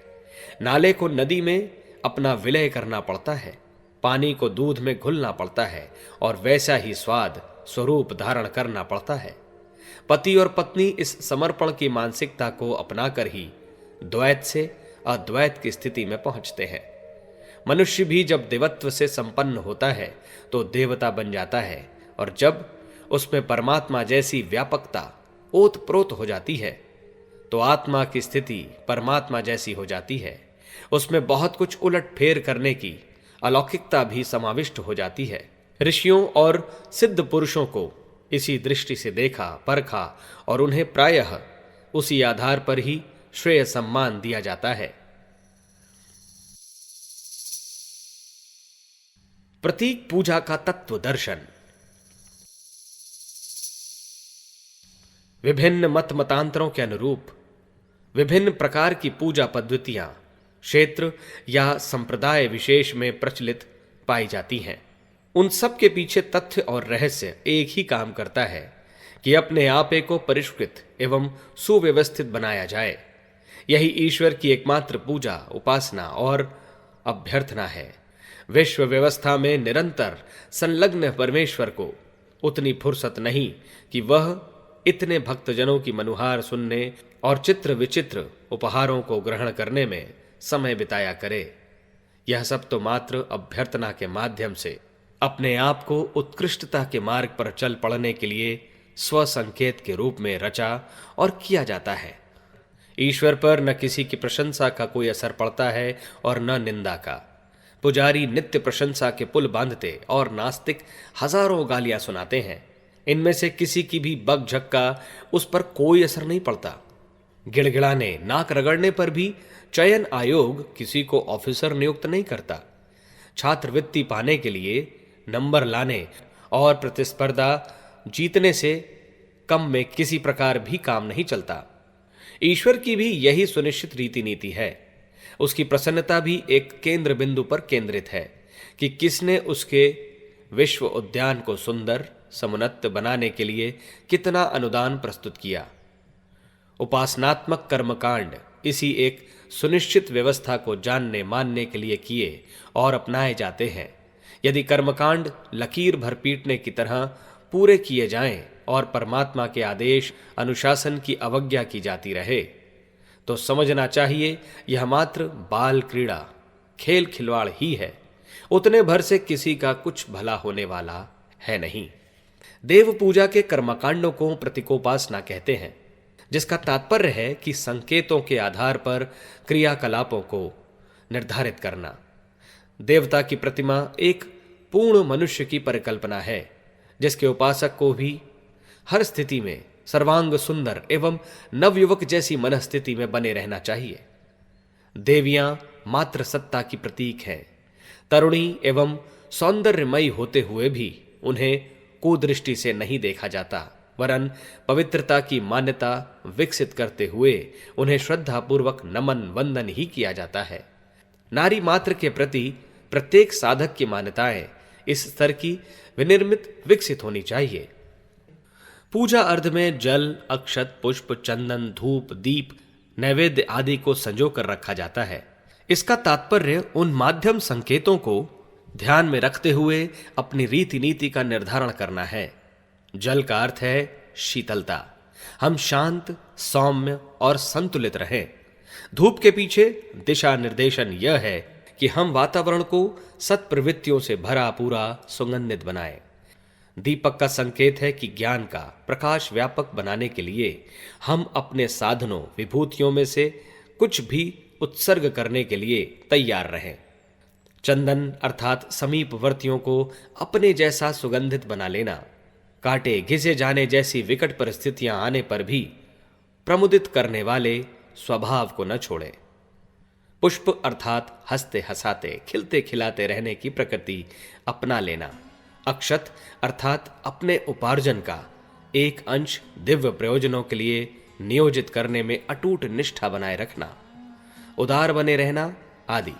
नाले को नदी में अपना विलय करना पड़ता है, पानी को दूध में घुलना पड़ता है और वैसा ही स्वाद स्वरूप धारण करना पड़ता है। पति और पत्नी इस समर्पण की मानसिकता को अपनाकर ही द्वैत से अद्वैत की स्थिति में पहुंचते हैं। मनुष्य भी जब देवत्व से संपन्न होता है तो देवता बन जाता है और जब उसमें परमात्मा जैसी व्यापकता ओतप्रोत हो जाती है तो आत्मा की स्थिति परमात्मा जैसी हो जाती है। उसमें बहुत कुछ उलट फेर करने की अलौकिकता भी समाविष्ट हो जाती है। ऋषियों और सिद्ध पुरुषों को इसी दृष्टि से देखा परखा और उन्हें प्रायः उसी आधार पर ही श्रेय सम्मान दिया जाता है। प्रतीक पूजा का तत्व दर्शन। विभिन्न मत मतांतरों के अनुरूप विभिन्न प्रकार की पूजा पद्धतियां क्षेत्र या संप्रदाय विशेष में प्रचलित पाई जाती हैं। उन सब के पीछे तथ्य और रहस्य एक ही काम करता है कि अपने आपे को परिष्कृत एवं सुव्यवस्थित बनाया जाए। यही ईश्वर की एकमात्र पूजा उपासना और अभ्यर्थना है। विश्व व्यवस्था में निरंतर संलग्न परमेश्वर को उतनी फुर्सत नहीं कि वह इतने भक्तजनों की मनुहार सुनने और चित्र विचित्र उपहारों को ग्रहण करने में समय बिताया करे। यह सब तो मात्र अभ्यर्थना के माध्यम से अपने आप को उत्कृष्टता के मार्ग पर चल पड़ने के लिए स्व संकेत के रूप में रचा और किया जाता है। ईश्वर पर न किसी की प्रशंसा का कोई असर पड़ता है और न निंदा का। पुजारी नित्य प्रशंसा के पुल बांधते और नास्तिक हजारों गालियां सुनाते हैं। इनमें से किसी की भी बकझक का उस पर कोई असर नहीं पड़ता। गिड़गिड़ाने, नाक रगड़ने पर भी चयन आयोग किसी को ऑफिसर नियुक्त नहीं करता। छात्रवृत्ति पाने के लिए नंबर लाने और प्रतिस्पर्धा जीतने से कम में किसी प्रकार भी काम नहीं चलता। ईश्वर की भी यही सुनिश्चित रीति नीति है। उसकी प्रसन्नता भी एक केंद्र बिंदु पर केंद्रित है कि किसने उसके विश्व उद्यान को सुंदर समुन्नत बनाने के लिए कितना अनुदान प्रस्तुत किया। उपासनात्मक कर्मकांड इसी एक सुनिश्चित व्यवस्था को जानने मानने के लिए किए और अपनाए जाते हैं। यदि कर्मकांड लकीर भर पीटने की तरह पूरे किए जाएं और परमात्मा के आदेश अनुशासन की अवज्ञा की जाती रहे तो समझना चाहिए यह मात्र बाल क्रीड़ा, खेल खिलवाड़ ही है। उतने भर से किसी का कुछ भला होने वाला है नहीं। देव पूजा के कर्मकांडों को प्रतीकोपासना कहते हैं, जिसका तात्पर्य है कि संकेतों के आधार पर क्रियाकलापों को निर्धारित करना। देवता की प्रतिमा एक पूर्ण मनुष्य की परिकल्पना है, जिसके उपासक को भी हर स्थिति में सर्वांग सुंदर एवं नवयुवक जैसी मनस्थिति में बने रहना चाहिए। देवियां मात्र सत्ता की प्रतीक हैं। तरुणी एवं सौंदर्यमयी होते हुए भी उन्हें कुदृष्टि से नहीं देखा जाता, वरन पवित्रता की मान्यता विकसित करते हुए उन्हें श्रद्धापूर्वक नमन वंदन ही किया जाता है। नारी मात्र के प्रति प्रत्येक साधक की मान्यताएं इस स्तर की विनिर्मित विकसित होनी चाहिए। पूजा अर्ध में जल, अक्षत, पुष्प, चंदन, धूप, दीप, नैवेद्य आदि को संजो कर रखा जाता है। इसका तात्पर्य उन माध्यम संकेतों को ध्यान में रखते हुए अपनी रीति नीति का निर्धारण करना है। जल का अर्थ है शीतलता। हम शांत, सौम्य और संतुलित रहें। धूप के पीछे दिशा निर्देशन यह है कि हम वातावरण को सत्प्रवृत्तियों से भरा पूरा सुगंधित बनाएं। दीपक का संकेत है कि ज्ञान का प्रकाश व्यापक बनाने के लिए हम अपने साधनों विभूतियों में से कुछ भी उत्सर्ग करने के लिए तैयार रहें। चंदन अर्थात समीपवर्तियों को अपने जैसा सुगंधित बना लेना। काटे घिसे जाने जैसी विकट परिस्थितियां आने पर भी प्रमुदित करने वाले स्वभाव को न छोड़े। पुष्प अर्थात हंसते हंसाते खिलते खिलाते रहने की प्रकृति अपना लेना। अक्षत अर्थात अपने उपार्जन का एक अंश दिव्य प्रयोजनों के लिए नियोजित करने में अटूट निष्ठा बनाए रखना। उदार बने रहना आदि।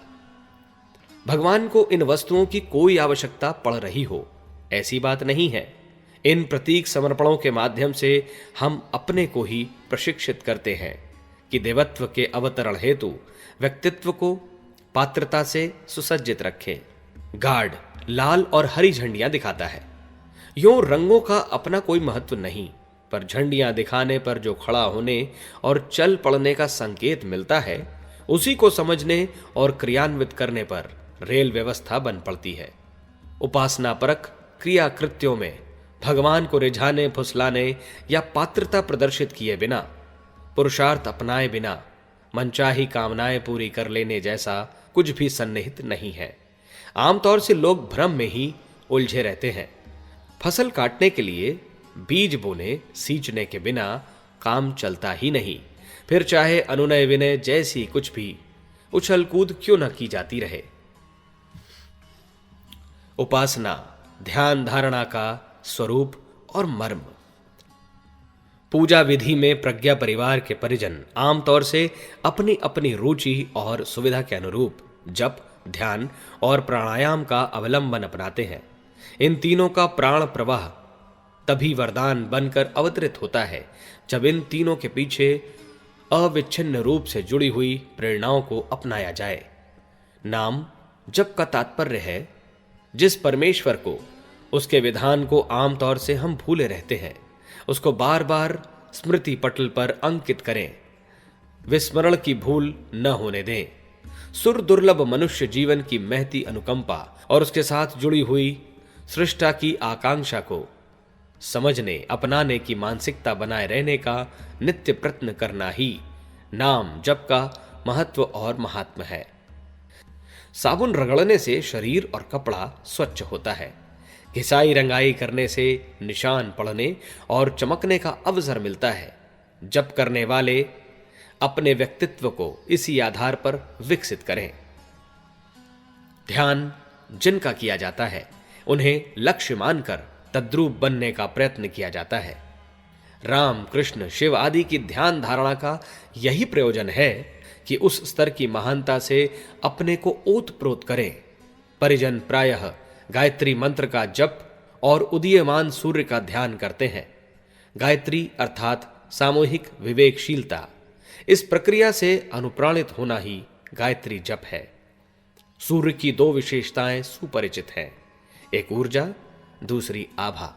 भगवान को इन वस्तुओं की कोई आवश्यकता पड़ रही हो ऐसी बात नहीं है। इन प्रतीक समर्पणों के माध्यम से हम अपने को ही प्रशिक्षित करते हैं कि देवत्व के अवतरण हेतु व्यक्तित्व को पात्रता से सुसज्जित रखें। गार्ड लाल और हरी झंडियां दिखाता है। यूं रंगों का अपना कोई महत्व नहीं, पर झंडियां दिखाने पर जो खड़ा होने और चल पड़ने का संकेत मिलता है उसी को समझने और क्रियान्वित करने पर रेल व्यवस्था बन पड़ती है। उपासना परक क्रिया कृत्यों में भगवान को रिझाने, फुसलाने या पात्रता प्रदर्शित किए बिना, पुरुषार्थ अपनाए बिना मनचाही कामनाएं पूरी कर लेने जैसा कुछ भी सन्निहित नहीं है। आमतौर से लोग भ्रम में ही उलझे रहते हैं। फसल काटने के लिए बीज बोने सींचने के बिना काम चलता ही नहीं, फिर चाहे अनुनय विनय जैसी कुछ भी उछल कूद क्यों न की जाती रहे। उपासना ध्यान धारणा का स्वरूप और मर्म। पूजा विधि में प्रज्ञा परिवार के परिजन आमतौर से अपनी अपनी रुचि और सुविधा के अनुरूप जप, ध्यान और प्राणायाम का अवलंबन अपनाते हैं। इन तीनों का प्राण प्रवाह तभी वरदान बनकर अवतरित होता है जब इन तीनों के पीछे अविच्छिन्न रूप से जुड़ी हुई प्रेरणाओं को अपनाया जाए। नाम जप का तात्पर्य है जिस परमेश्वर को, उसके विधान को आमतौर से हम भूले रहते हैं, उसको बार बार स्मृति पटल पर अंकित करें। विस्मरण की भूल न होने दें। सुर दुर्लभ मनुष्य जीवन की महती अनुकंपा और उसके साथ जुड़ी हुई सृष्टा की आकांक्षा को समझने, अपनाने की मानसिकता बनाए रहने का नित्य प्रयत्न करना ही नाम जप का महत्व और महात्म है। साबुन रगड़ने से शरीर और कपड़ा स्वच्छ होता है। घिसाई रंगाई करने से निशान पड़ने और चमकने का अवसर मिलता है। जप करने वाले अपने व्यक्तित्व को इसी आधार पर विकसित करें। ध्यान जिनका किया जाता है उन्हें लक्ष्य मानकर तद्रूप बनने का प्रयत्न किया जाता है। राम, कृष्ण, शिव आदि की ध्यान धारणा का यही प्रयोजन है कि उस स्तर की महानता से अपने को ओतप्रोत करें। परिजन प्रायः गायत्री मंत्र का जप और उदीयमान सूर्य का ध्यान करते हैं। गायत्री अर्थात सामूहिक विवेकशीलता, इस प्रक्रिया से अनुप्राणित होना ही गायत्री जप है। सूर्य की दो विशेषताएं सुपरिचित हैं, एक ऊर्जा, दूसरी आभा।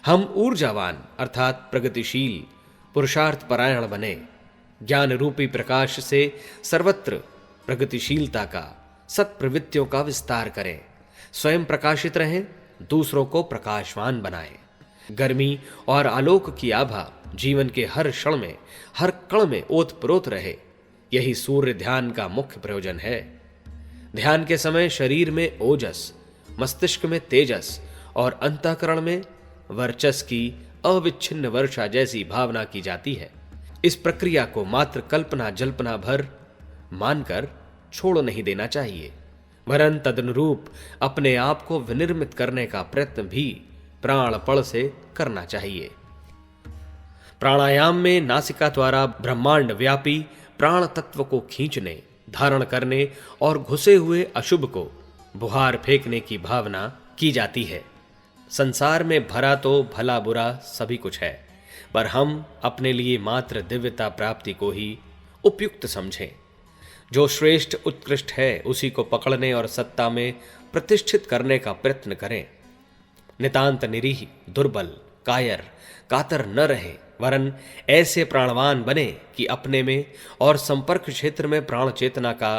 हम ऊर्जावान अर्थात प्रगतिशील, पुरुषार्थ परायण बने। ज्ञान रूपी प्रकाश से सर्वत्र प्रगतिशीलता का, सत्प्रवृत्तियों का विस्तार करें। स्वयं प्रकाशित रहें, दूसरों को प्रकाशवान बनाएं। गर्मी और आलोक की आभा जीवन के हर क्षण में, हर कण में ओतप्रोत रहे। यही सूर्य ध्यान का मुख्य प्रयोजन है। ध्यान के समय शरीर में ओजस, मस्तिष्क में तेजस और अंतःकरण में वर्चस की अविच्छिन्न वर्षा जैसी भावना की जाती है। इस प्रक्रिया को मात्र कल्पना जल्पना भर मानकर छोड़ नहीं देना चाहिए, वरन तदनुरूप अपने आप को विनिर्मित करने का प्रयत्न भी प्राणपण से करना चाहिए। प्राणायाम में नासिका द्वारा ब्रह्मांड व्यापी प्राण तत्व को खींचने, धारण करने और घुसे हुए अशुभ को बुहार फेंकने की भावना की जाती है। संसार में भरा तो भला बुरा सभी कुछ है, पर हम अपने लिए मात्र दिव्यता प्राप्ति को ही उपयुक्त समझें। जो श्रेष्ठ उत्कृष्ट है उसी को पकड़ने और सत्ता में प्रतिष्ठित करने का प्रयत्न करें। नितांत निरीह, दुर्बल, कायर, कातर न रहे, वरन ऐसे प्राणवान बने कि अपने में और संपर्क क्षेत्र में प्राण चेतना का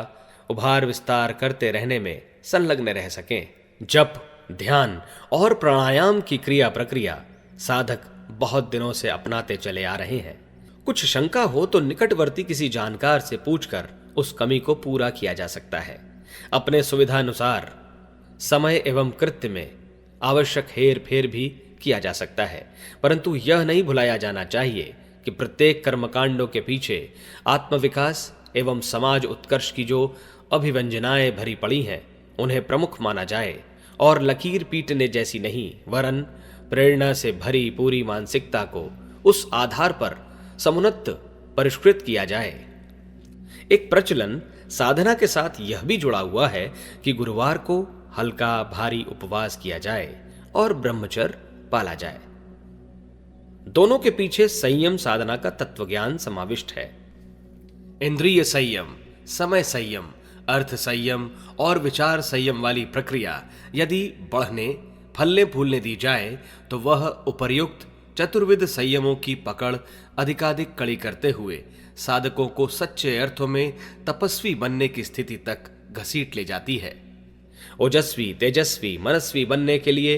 उभार विस्तार करते रहने में संलग्न रह सकें। जप, ध्यान और प्राणायाम की क्रिया प्रक्रिया साधक बहुत दिनों से अपनाते चले आ रहे हैं। कुछ शंका हो तो निकटवर्ती किसी जानकार से पूछकर उस कमी को पूरा किया जा सकता है। अपने सुविधानुसार समय एवं कृत्य में आवश्यक हेर फेर भी किया जा सकता है, परंतु यह नहीं भुलाया जाना चाहिए कि प्रत्येक कर्मकांडों के पीछे आत्मविकास एवं समाज उत्कर्ष की जो अभिव्यंजनाएं भरी पड़ी हैं उन्हें प्रमुख माना जाए और लकीर पीटने जैसी नहीं, वरन प्रेरणा से भरी पूरी मानसिकता को उस आधार पर समुन्नत परिष्कृत किया जाए। एक प्रचलन साधना के साथ यह भी जुड़ा हुआ है कि गुरुवार को हल्का भारी उपवास किया जाए और ब्रह्मचर्य पाला जाए। दोनों के पीछे संयम साधना का तत्वज्ञान समाविष्ट है। इंद्रिय संयम, समय संयम, अर्थ संयम और विचार संयम वाली प्रक्रिया यदि बढ़ने फलने फूलने दी जाए तो वह उपर्युक्त चतुर्विध संयमों की पकड़ अधिकाधिक कड़ी करते हुए साधकों को सच्चे अर्थों में तपस्वी बनने की स्थिति तक घसीट ले जाती है। ओजस्वी, तेजस्वी, मनस्वी बनने के लिए,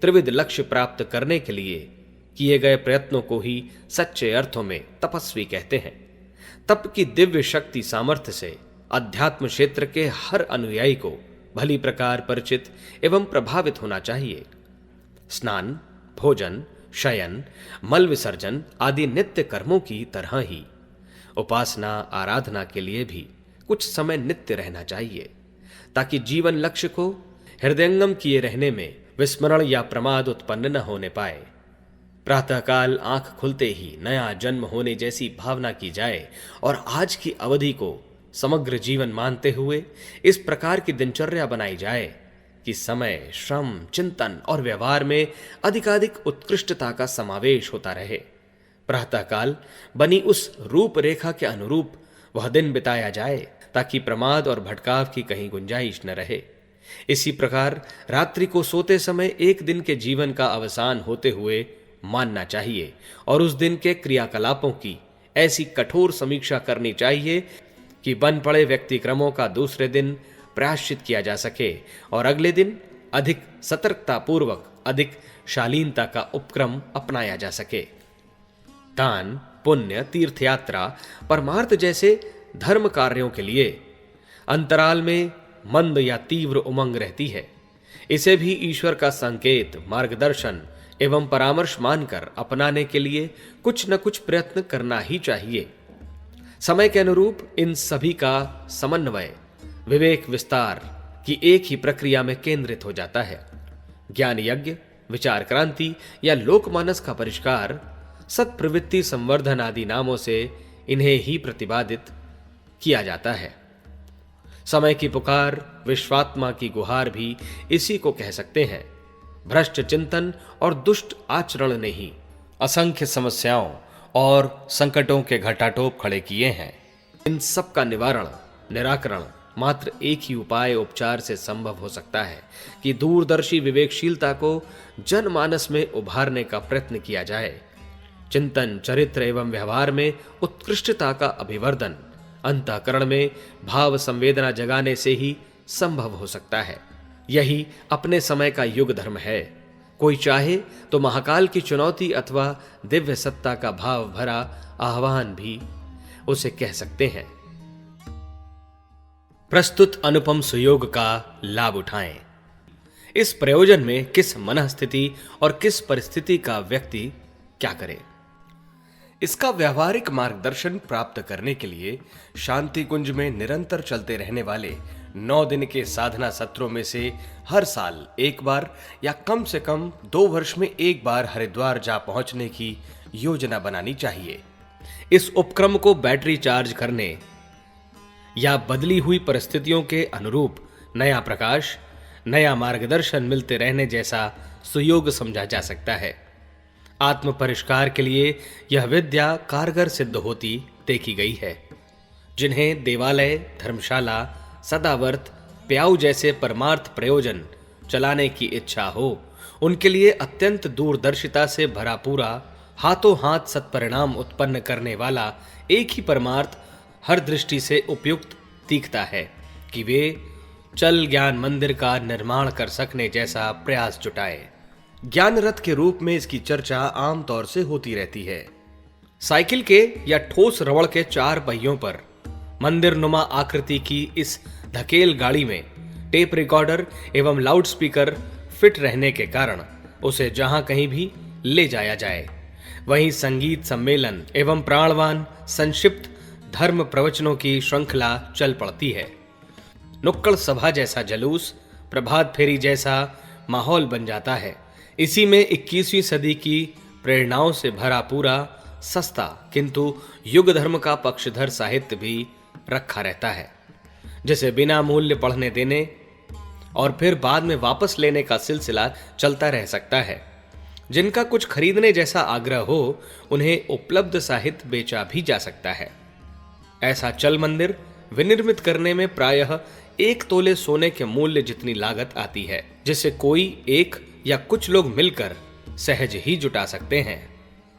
त्रिविध लक्ष्य प्राप्त करने के लिए किए गए प्रयत्नों को ही सच्चे अर्थों में तपस्वी कहते हैं। तप की दिव्य शक्ति सामर्थ्य से अध्यात्म क्षेत्र के हर अनुयायी को भली प्रकार परिचित एवं प्रभावित होना चाहिए। स्नान, भोजन, शयन, मल विसर्जन आदि नित्य कर्मों की तरह ही उपासना आराधना के लिए भी कुछ समय नित्य रहना चाहिए, ताकि जीवन लक्ष्य को हृदयंगम किए रहने में विस्मरण या प्रमाद उत्पन्न न होने पाए। प्रातःकाल आंख खुलते ही नया जन्म होने जैसी भावना की जाए और आज की अवधि को समग्र जीवन मानते हुए इस प्रकार की दिनचर्या बनाई जाए कि समय, श्रम, चिंतन और व्यवहार में अधिकाधिक उत्कृष्टता का समावेश होता रहे। प्रातःकाल बनी उस रूपरेखा के अनुरूप वह दिन बिताया जाए ताकि प्रमाद और भटकाव की कहीं गुंजाइश न रहे। इसी प्रकार रात्रि को सोते समय एक दिन के जीवन का अवसान होते हुए मानना चाहिए और उस दिन के क्रियाकलापों की ऐसी कठोर समीक्षा करनी चाहिए कि बन पड़े व्यक्तिक्रमों का दूसरे दिन प्रायश्चित किया जा सके और अगले दिन अधिक सतर्कता पूर्वक, अधिक शालीनता का उपक्रम अपनाया जा सके। दान, पुण्य, तीर्थयात्रा, परमार्थ जैसे धर्म कार्यों के लिए अंतराल में मंद या तीव्र उमंग रहती है। इसे भी ईश्वर का संकेत, मार्गदर्शन एवं परामर्श मानकर अपनाने के लिए कुछ न कुछ प्रयत्न करना ही चाहिए। समय के अनुरूप इन सभी का समन्वय विवेक विस्तार की एक ही प्रक्रिया में केंद्रित हो जाता है। ज्ञान यज्ञ, विचार क्रांति या लोकमानस का परिष्कार, सत्प्रवृत्ति संवर्धन आदि नामों से इन्हें ही प्रतिपादित किया जाता है। समय की पुकार, विश्वात्मा की गुहार भी इसी को कह सकते हैं। भ्रष्ट चिंतन और दुष्ट आचरण ने ही असंख्य समस्याओं और संकटों के घटाटोप खड़े किए हैं। इन सब का निवारण, निराकरण मात्र एक ही उपाय, उपचार से संभव हो सकता है कि दूरदर्शी विवेकशीलता को जनमानस में उभारने का प्रयत्न किया जाए। चिंतन, चरित्र एवं व्यवहार में उत्कृष्टता का अभिवर्धन अंतःकरण में भाव संवेदना जगाने से ही संभव हो सकता है। यही अपने समय का युग धर्म है। कोई चाहे तो महाकाल की चुनौती अथवा दिव्य सत्ता का भाव भरा आह्वान भी उसे कह सकते हैं। प्रस्तुत अनुपम सुयोग का लाभ उठाएं। इस प्रयोजन में किस मनःस्थिति और किस परिस्थिति का व्यक्ति क्या करे, इसका व्यावहारिक मार्गदर्शन प्राप्त करने के लिए शांति कुंज में निरंतर चलते रहने वाले 9 दिन के साधना सत्रों में से हर साल एक बार या कम से कम 2 वर्ष में एक बार हरिद्वार जा पहुंचने की योजना बनानी चाहिए। इस उपक्रम को बैटरी चार्ज करने या बदली हुई परिस्थितियों के अनुरूप नया प्रकाश, नया मार्गदर्शन मिलते रहने जैसा सुयोग समझा जा सकता है। आत्म परिष्कार के लिए यह विद्या कारगर सिद्ध होती देखी गई है। जिन्हें देवालय, धर्मशाला, सदावर्त, प्याऊ जैसे परमार्थ प्रयोजन चलाने की इच्छा हो, उनके लिए अत्यंत दूरदर्शिता से भरा पूरा, हाथों हाथ सत्परिणाम उत्पन्न करने वाला एक ही परमार्थ हर दृष्टि से उपयुक्त दिखता है कि वे चल ज्ञान मंदिर का निर्माण कर सकने जैसा प्रयास जुटाए। ज्ञान रथ के रूप में इसकी चर्चा आमतौर से होती रहती है। साइकिल के या ठोस रबड़ के 4 पहियों पर मंदिर नुमा आकृति की इस धकेल गाड़ी में टेप रिकॉर्डर एवं लाउडस्पीकर फिट रहने के कारण उसे जहां कहीं भी ले जाया जाए। वहीं संगीत सम्मेलन एवं प्राणवान संक्षिप्त धर्म प्रवचनों की श्रृंखला चल पड़ती है। नुक्कड़ सभा जैसा जलूस, प्रभात फेरी जैसा माहौल बन जाता है। इसी में 21वीं सदी की प्रेरणाओं से भरा पूरा, सस्ता किंतु युग धर्म का पक्षधर साहित्य भी रखा रहता है, जिसे बिना मूल्य पढ़ने देने और फिर बाद में वापस लेने का सिलसिला चलता रह सकता है। जिनका कुछ खरीदने जैसा आग्रह हो, उन्हें उपलब्ध साहित्य बेचा भी जा सकता है। ऐसा चल मंदिर विनिर्मित करने में प्रायः 1 तोले सोने के मूल्य जितनी लागत आती है, जिसे कोई एक या कुछ लोग मिलकर सहज ही जुटा सकते हैं।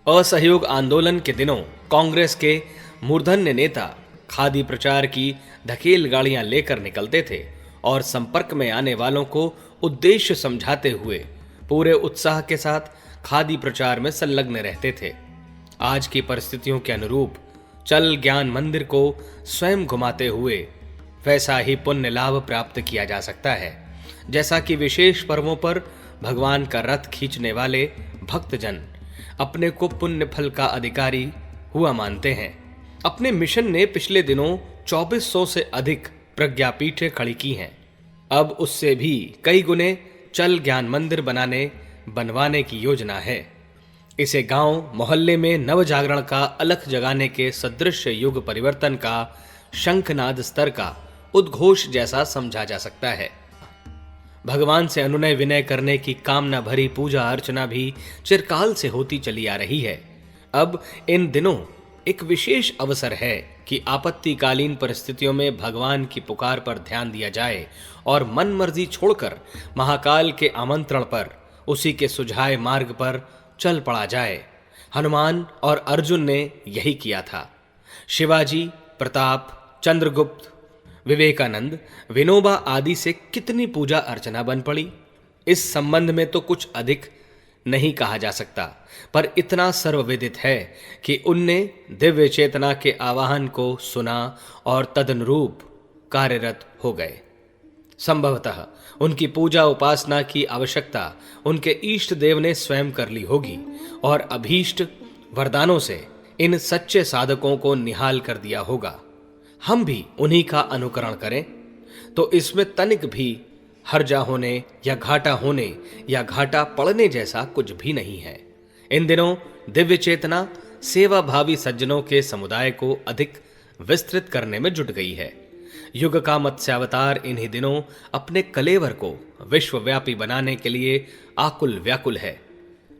असहयोग आंदोलन के दिनों कांग्रेस के मूर्धन्य नेता खादी प्रचार की धकेल गाड़ियां लेकर निकलते थे और संपर्क में आने वालों को उद्देश्य समझाते हुए पूरे उत्साह के साथ खादी प्रचार में संलग्न रहते थे। आज की परिस्थितियों के अनुरूप चल ज्ञान मंदिर को स्वयं घुमाते हुए वैसा ही पुण्य लाभ प्राप्त किया जा सकता है, जैसा कि विशेष पर्वों पर भगवान का रथ खींचने वाले भक्तजन अपने को पुण्य फल का अधिकारी हुआ मानते हैं। अपने मिशन ने पिछले दिनों 2400 से अधिक प्रज्ञापीठें खड़ी की हैं। अब उससे भी कई गुने चल ज्ञान मंदिर बनवाने की योजना है। इसे गांव मोहल्ले में नव जागरण का अलख जगाने के सदृश युग परिवर्तन का शंखनाद स्तर का उद्घोष जैसा समझा जा सकता है। भगवान से अनुनय विनय करने की कामना भरी पूजा अर्चना भी चिरकाल से होती चली आ रही है। अब इन दिनों एक विशेष अवसर है कि आपत्तिकालीन परिस्थितियों में भगवान की पुकार पर ध्यान दिया जाए और मन मर्जी छोड़कर महाकाल के आमंत्रण पर उसी के सुझाए मार्ग पर चल पड़ा जाए। हनुमान और अर्जुन ने यही किया था। शिवाजी, प्रताप, चंद्रगुप्त, विवेकानंद, विनोबा आदि से कितनी पूजा अर्चना बन पड़ी। इस संबंध में तो कुछ अधिक नहीं कहा जा सकता, पर इतना सर्वविदित है कि उनने दिव्य चेतना के आवाहन को सुना और तदनुरूप कार्यरत हो गए। संभवतः उनकी पूजा उपासना की आवश्यकता उनके इष्ट देव ने स्वयं कर ली होगी और अभीष्ट वरदानों से इन सच्चे साधकों को निहाल कर दिया होगा। हम भी उन्हीं का अनुकरण करें तो इसमें तनिक भी हर्जा होने या घाटा पड़ने जैसा कुछ भी नहीं है। इन दिनों दिव्य चेतना सेवा भावी सज्जनों के समुदाय को अधिक विस्तृत करने में जुट गई है। युग का मत्स्यावतार इन्हीं दिनों अपने कलेवर को विश्वव्यापी बनाने के लिए आकुल व्याकुल है।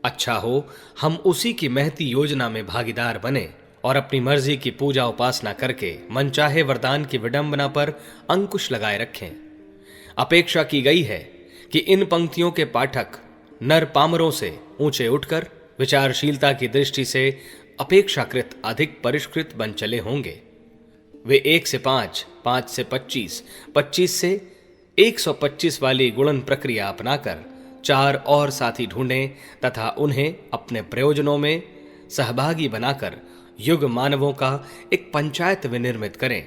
अच्छा हो हम उसी की महती योजना में भागीदार बने और अपनी मर्जी की पूजा उपासना करके मनचाहे वरदान की विडंबना पर अंकुश लगाए रखें। अपेक्षा की गई है कि इन पंक्तियों के पाठक नर पामरों से ऊंचे उठकर विचारशीलता की दृष्टि से अपेक्षाकृत अधिक परिष्कृत बन चले होंगे। वे 1 से 5, 5 से 25, 25 से 125 वाली गुणन प्रक्रिया अपनाकर 4 और साथी ढूंढें तथा उन्हें अपने प्रयोजनों में सहभागी बनाकर युग मानवों का एक पंचायत विनिर्मित करें।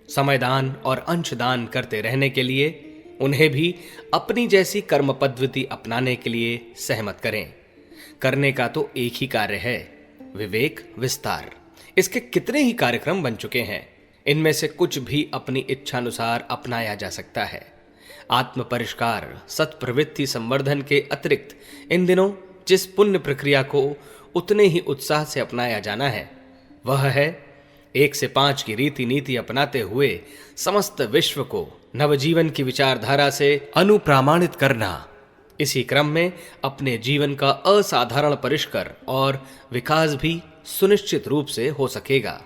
समयदान और अंशदान करते रहने के लिए उन्हें भी अपनी जैसी कर्म पद्धति अपनाने के लिए सहमत करें। करने का तो एक ही कार्य है, विवेक विस्तार। इसके कितने ही कार्यक्रम बन चुके हैं, इनमें से कुछ भी अपनी इच्छानुसार अपनाया जा सकता है। आत्म परिष्कार सत्प्रवृत्ति संवर्धन के अतिरिक्त इन दिनों जिस पुण्य प्रक्रिया को उतने ही उत्साह से अपनाया जाना है वह है 1 से 5 की रीति नीति अपनाते हुए समस्त विश्व को नवजीवन की विचारधारा से अनुप्रामाणित करना। इसी क्रम में अपने जीवन का असाधारण परिष्कार और विकास भी सुनिश्चित रूप से हो सकेगा।